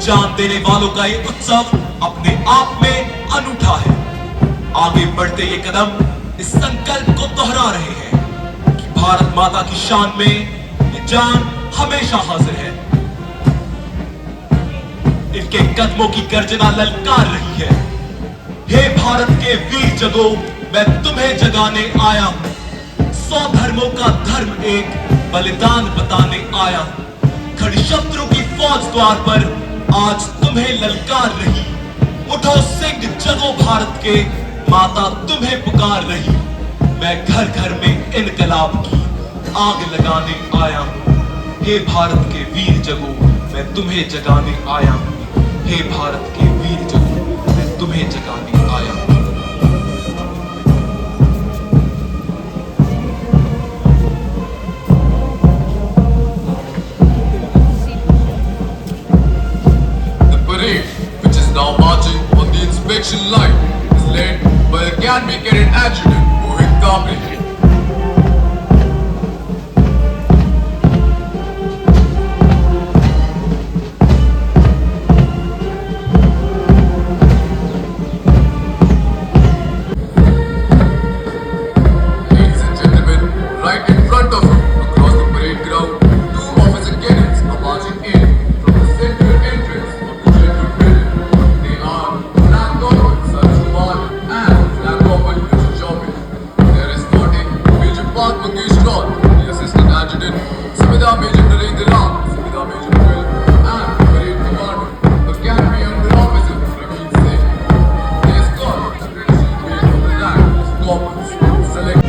जान देने वालों का ये उत्सव अपने आप में अनूठा है। आगे बढ़ते ये कदम इस संकल्प को दोहरा रहे हैं कि भारत माता की शान में ये जान हमेशा हाजिर है। इनके कदमों की गर्जना ललकार रही है। हे भारत के वीर जगो, मैं तुम्हें जगाने आया हूं। 100 धर्मों का धर्म एक बलिदान बताने आया हूं। खड़ी शत्रु की फौज द्वार पर आज तुम्हें ललकार रही। उठो सिंह जगो भारत के, माता तुम्हें पुकार रही। मैं घर घर में इनकलाब की आग लगाने आया हूं। हे भारत के वीर जगो, मैं तुम्हें जगाने आया हूं। हे भारत के वीर जगो, मैं तुम्हें जगाने आया हूं। Which is now marching on the inspection line, is led by the Academy Cadet Adjutant Mohit Kamble. Ladies and gentlemen, right in front of you, across the parade ground, 2 officer cadets are marching in from the central entrance of the general building. They are Flag Corporal Saraj Kumar and Flag Corporal Mr. Chaubey. They are escorting Major Park Mangesh Raut, the Assistant Adjutant, Subedar Major Narendra Ram, Subedar Major Goyal, and Parade Commander, Academy Under Officer Praveen Singh. They escort the British based on the rank of corporals. Select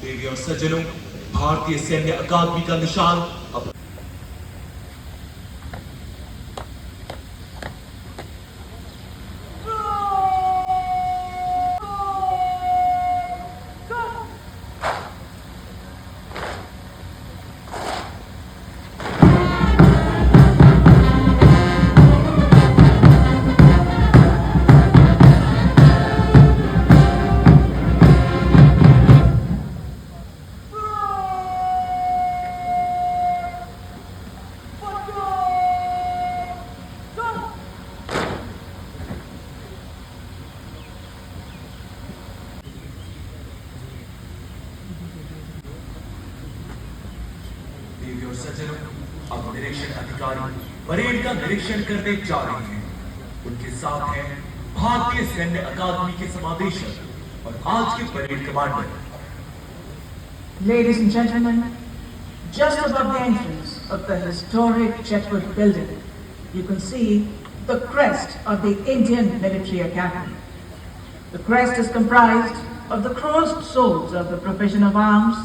देवी और सज्जनों, भारतीय सैन्य अकादमी का निशान अब देवी और सज्जनों, अब निरीक्षण अधिकारी परेड का निरीक्षण करने जा रहे हैं। उनके साथ हैं भारतीय सैन्य अकादमी के समादेशक और आज के parade commander. Ladies and gentlemen, just above the entrance of the historic Chetwood building, you can see the crest of the Indian Military Academy. The crest is comprised of the crossed swords of the profession of arms.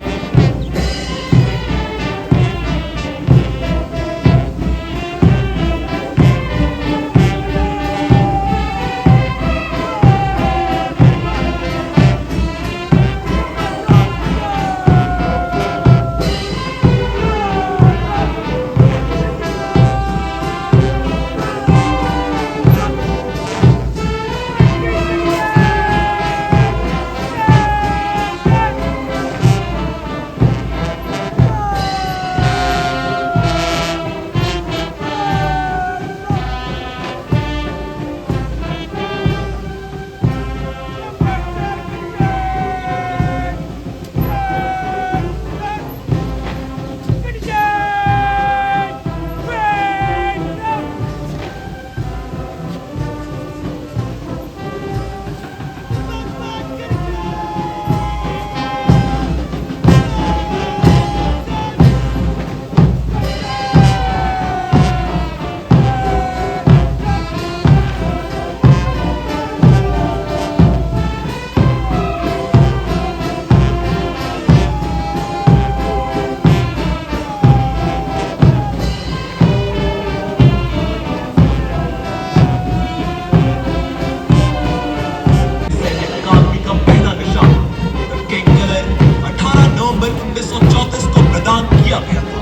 दिसंबर 1934 को प्रदान किया गया था।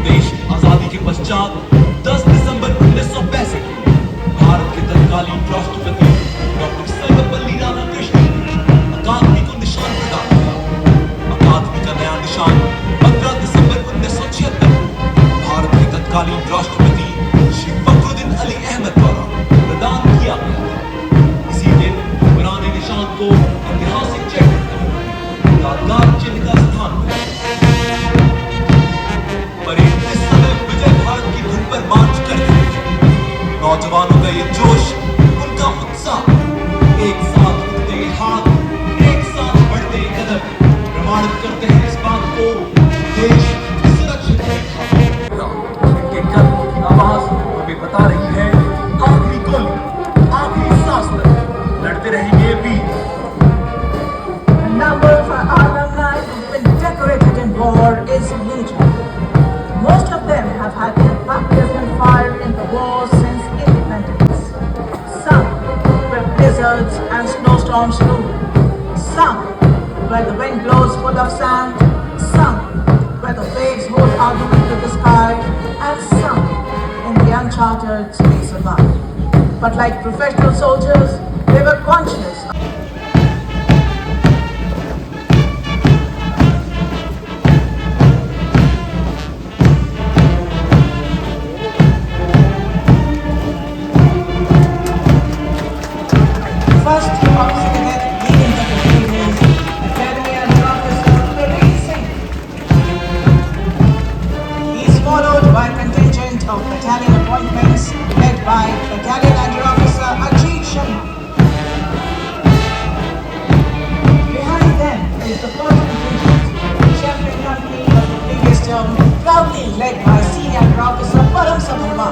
देश की आजादी के पश्चात 10 दिसंबर 1965 को भारत के तत्कालीन राष्ट्रपति डॉक्टर सर्वपल्ली राधाकृष्णन ने अकादमी को निशान प्रदान किया। अकादमी का नया निशान 15 दिसंबर 1976 को भारत के तत्कालीन राष्ट्रपति श्री फखरुद्दीन अली अहमद द्वारा प्रदान किया गया था। इसी दिन पुराने निशान को ऐतिहासिक चिन्ह यादगार चिन्ह का स्थान मिला। परेड इस समय विजय भारत की धुन पर मार्च कर रही है। नौजवानों का ये जोश, उनका उत्साह, एक साथ उठते ये हाथ, एक साथ बढ़ते ये कदम प्रमाणित करते हैं इस बात को देश सुरक्षित है। इनके कदमों की आवाज हमें बता रही है आखिरी गोली, आखिरी सांस तक लड़ते रहेंगे वीर। The number of our alumni who've been decorated in war is legion. Most of them have had their baptism fire in the war since independence. Some where blizzards and snowstorms rule. Some where the wind blows full of sand. Some where the waves hold argument to the sky. And some in the uncharted space above. But like professional soldiers, they were conscious. First officer cadet leading the brigade is Academy and Officer Parade Singh. He is followed by a contingent of battalion appointments led by Battalion Under Officer Ajit Sharma. Behind them is the first contingent, Champion Company of the previous term, proudly led by Senior Under Officer Param Sabharma.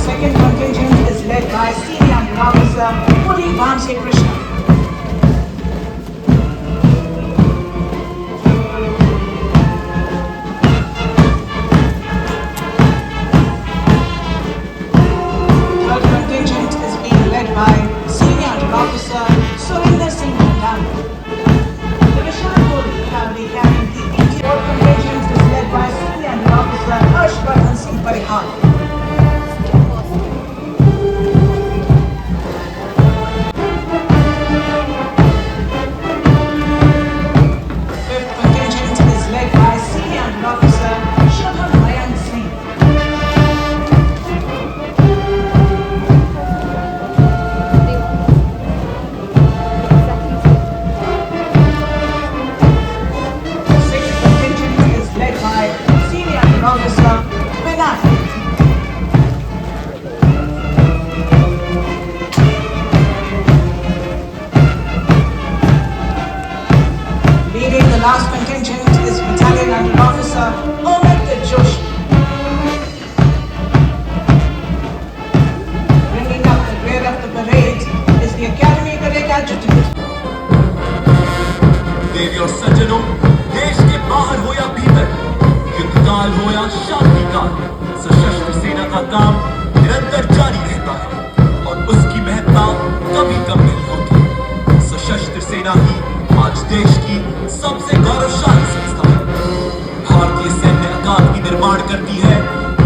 Second contingent is led by Senior Under Officer Puri Vamsi Krishna. Third contingent is being led by Senior Under Officer Surinder Singh Bhandari. The Vishal Goli family carrying the Indian. Fourth contingent is led by Senior Under Officer Harshvardhan Singh Parihar. Fifth contingent is led by Senior Under Officer Shubham Mayank Singh. Sixth contingent is led by Senior Under Officer Vinay. Leading the last contingent is Battalion Under Officer Omid Joshi. Bringing up the rear of the parade is the Academy Cadet Adjutant. देवी और सज्जनों, देश के बाहर हो या भीतर, युद्ध काल हो या शांति काल, सशस्त्र सेना का काम निरंतर जारी रहता है और उसकी महत्ता कभी कम नहीं होती। सशस्त्र सेना ही आज देश की सबसे गौरवशाली संस्था है। भारतीय सैन्य अकादमी निर्माण करती है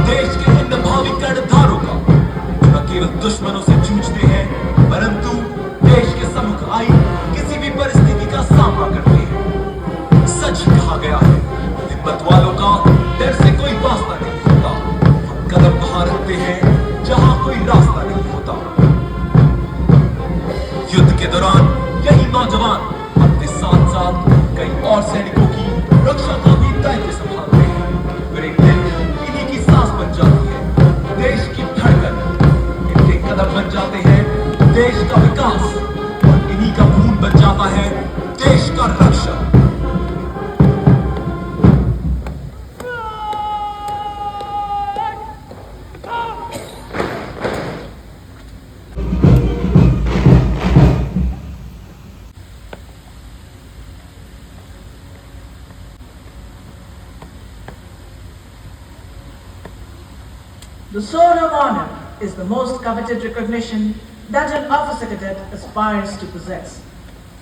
देश के इन भावी कर्णधारों का, जो न केवल दुश्मनों से जूझते हैं, परंतु देश के सम्मुख आई किसी भी परिस्थिति का सामना करते हैं। सच कहा गया है, हिम्मत वालों का डर से कोई वास्ता नहीं होता। हम कदम वहां रखते हैं जहां कोई रास्ता नहीं होता। युद्ध के दौरान यही नौजवान अपने साथ साथ कई और सैनिकों की रक्षा का भी दायित्व संभालते हैं। फिर एक दिन इन्हीं की सांस बन जाती है देश की धड़कन, इनके कदम बन जाते हैं देश का विकास, और इन्हीं का खून बन जाता है देश का रक्षक। The sword of honor is the most coveted recognition that an officer cadet aspires to possess.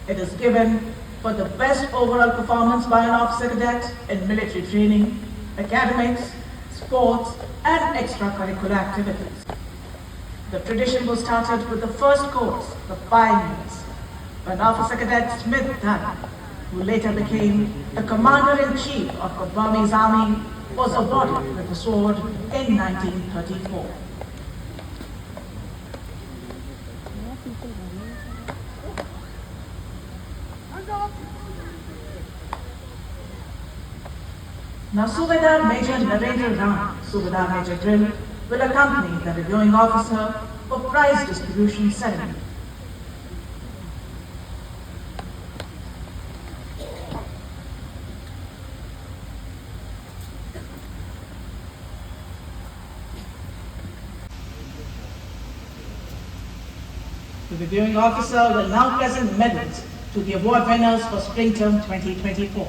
It is given for the best overall performance by an officer cadet in military training, academics, sports, and extracurricular activities. The tradition was started with the first course, the Pioneers, when Officer Cadet Smith Dunn, who later became the Commander-in-Chief of the Burmese Army, was awarded with the sword in 1934. Now, Subedar Major Narendra Ram, Subedar Major Drill, will accompany the reviewing officer for prize distribution ceremony. The reviewing officer will now present medals to the award winners for Spring Term 2024.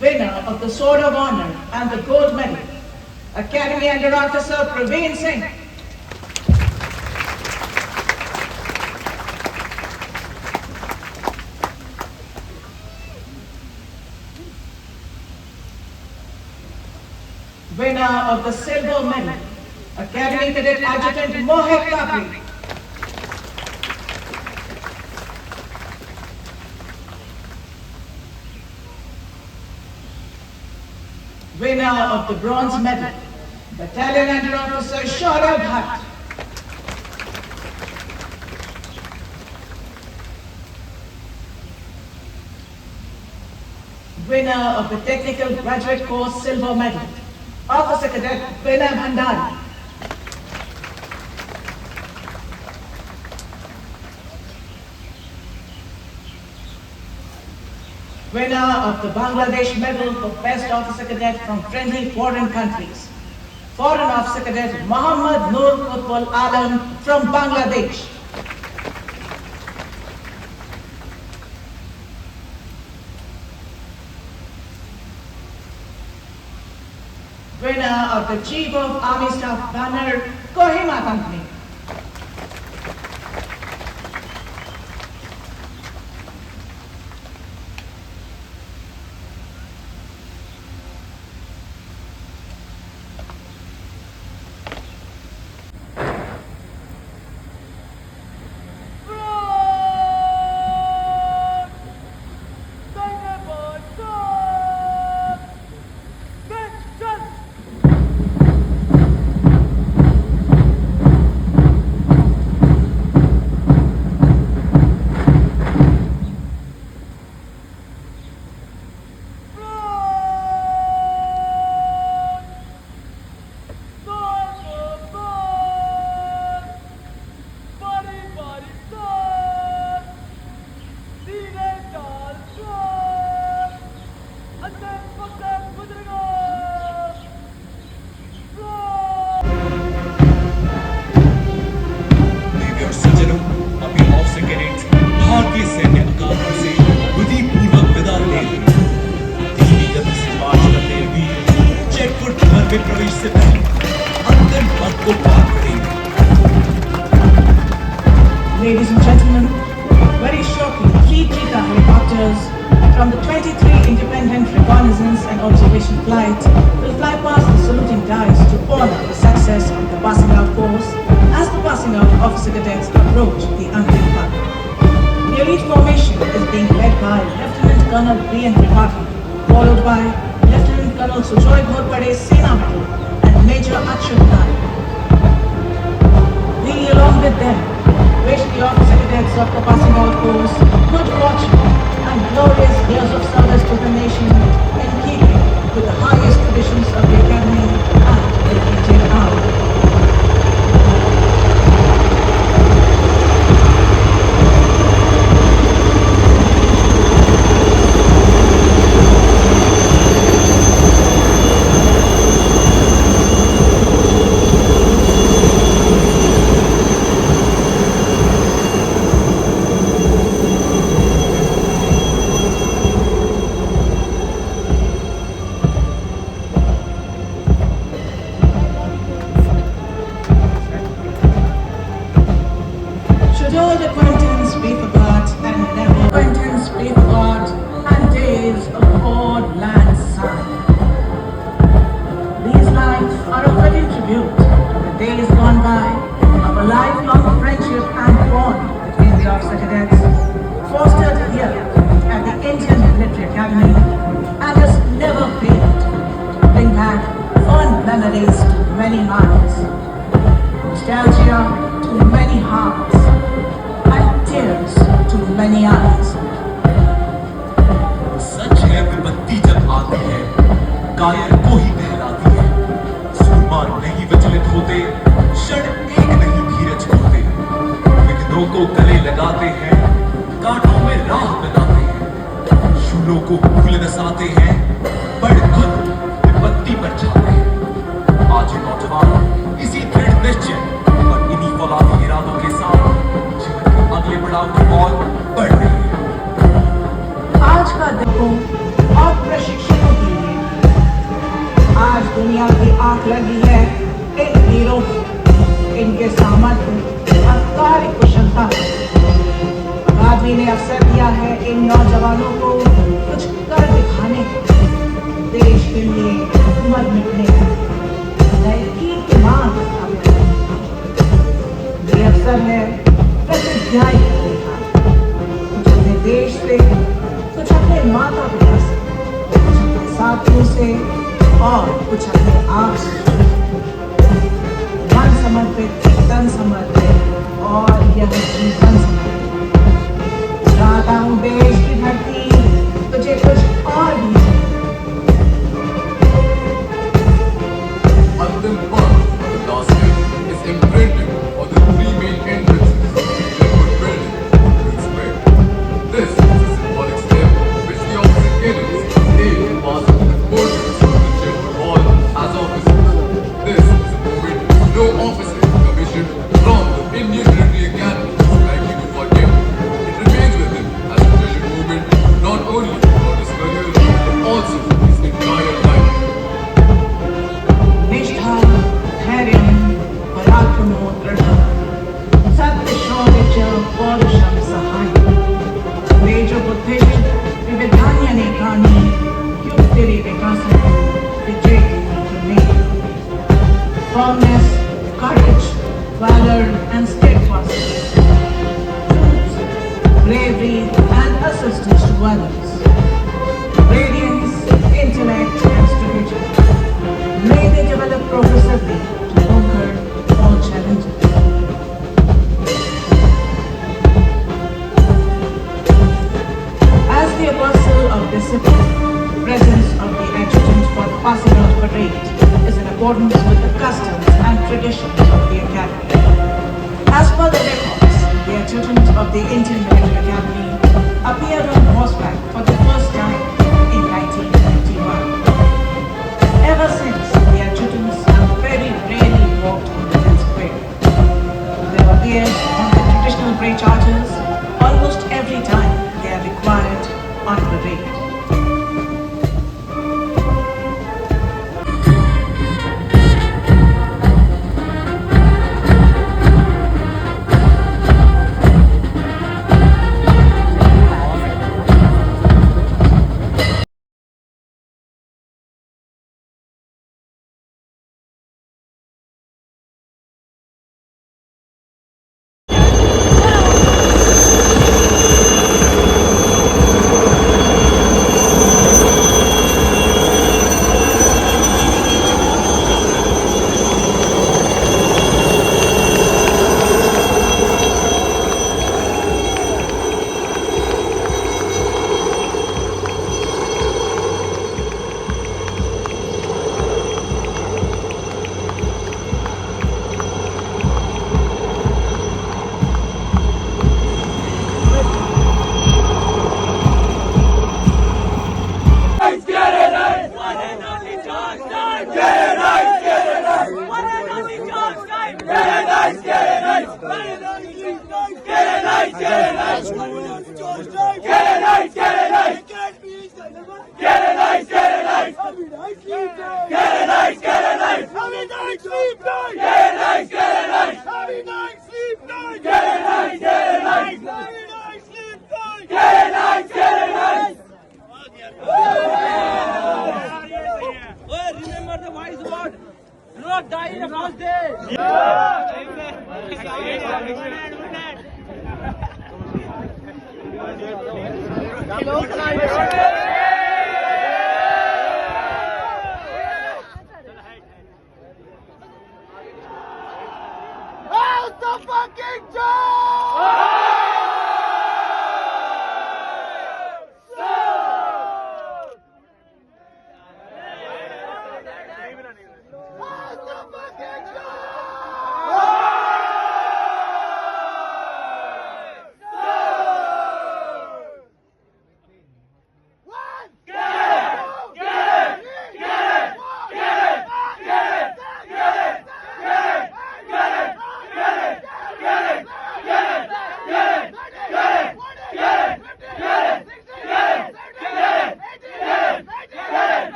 Winner of the Sword of Honor and the Gold Medal, Academy Under Officer Praveen Singh. Winner of the Silver Medal, Academy Cadet Adjutant Mohit Kabri. Winner of the Bronze Medal, Battalion Under Officer Shaurya Bhatt. Winner of the Technical Graduate Course Silver Medal, Officer Cadet Vinay Bhandari. Winner of the Bangladesh Medal for Best Officer Cadet from friendly foreign countries, Foreign Officer Cadet Mohammad Noor Qutbul Alam from Bangladesh. Winner of the Chief of Army Staff Banner, Kohima Company. प्रवेश से पहले अंतिम पद को पार करेंगे। Ladies and gentlemen, very shortly, 3 Cheetah helicopters from the 23 Independent Reconnaissance and Observation Flight will fly past the saluting dice to honor the success of the passing out course as the passing out officer cadets approach the Antim Pad. The elite formation is being led by Lieutenant Colonel B.N. Tripathi, followed by Lieutenant Colonel Sujoy Ghorpade, Sena Medal, and Major Achyut Khan. We, along with them, wish the officer cadets of the passing out course good fortune and glorious years of service to the nation in keeping with the highest traditions of the Academy and the Indian Army. Adored acquaintance we forgot and never acquaintance we forgot and days of old land sun. These lines are a fitting tribute to the days gone by of a lifelong friendship and bond between the officer cadets, fostered here at the Indian Military Academy and has never failed to bring back fond memories to many minds, nostalgia to many hearts, and tears to many eyes. सच है विपत्ति जब आती है कायर को ही कहलाती है। सूरमा नहीं विचलित होते, क्षण एक नहीं धीरज खोते, विघ्नों को गले लगाते हैं, कांटों में राह बनाते हैं, शूलों को फूल नसाते हैं, बढ़ विपत्ति पर छाते हैं। आज ये नौजवान इसी दृढ़ निश्चय और इन्हीं फौलादी इरादों के साथ जीवन के अगले पड़ाव की ओर बढ़ रही है। आज का दिन और प्रशिक्षकों के लिए आज दुनिया की आंख लगी है इन हीरो की, इनके सामर्थ्य और कार्य कुशलता। अकादमी ने अवसर दिया है इन नौजवानों को कुछ कर दिखाने का, देश के लिए मर मिटने का, नए कीर्तिमान स्थापित करने का। ये अवसर है प्रतिज्ञाएं करने का, कुछ अपने देश से, कुछ अपने माता पिता से, कुछ अपने साथियों से और कुछ अपने आप से। मन समर्पित, तन समर्पित और यह जीवन समर्पित। चाहता हूँ देश की धरती तुझे कुछ और भी दे। Antim part of the last year is imprinting on the three main entrances of the Jetwood building on Queen Square. This is a symbolic step which the officer cadets take to pass the portions of the Jetwood Hall as officers. This is a moment no officer commissioned from the Indian Military Academy is likely to forget. It remains with him as a treasured moment not only for his career but also his entire life. निष्ठा, धैर्य, पराक्रमो दृढः, सत्य शौर्य च पौरुषं सहायः, तेजोबुद्धिश्च विविधान्यनेकानि, युक्तिरिविकासः विजेति मे। Firmness, courage, valor and steadfastness, truth, bravery and assistance to others, radiance, intellect and strategy. May they develop progressively to conquer all challenges. As the apostle of discipline, the presence of the adjutant for the passing out parade is in accordance with the customs and traditions of the academy. As per the records, the adjutant of the Indian Military Academy appeared on horseback for the first time in 1991. Ever since, the adjutants have very rarely walked on the Queen Square. They have appeared on the traditional grey chargers almost every time they are required on parade. Get a night, sleep night.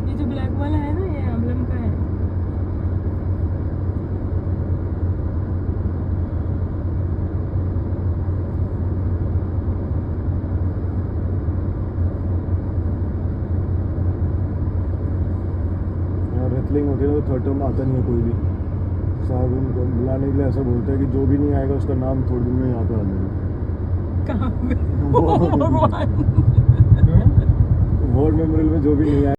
ये जो black वाला है ना, ये emblem का है। Wrestling होती है ना तो थर्ड टर्म आता नहीं है कोई भी। साहब उनको बुलाने के लिए ऐसा बोलते हैं कि जो भी नहीं आएगा उसका नाम थोड़ी दिन में यहाँ पे आ जाएगा। कहाँ पे? वॉर मेमोरियल में जो भी नहीं आएगा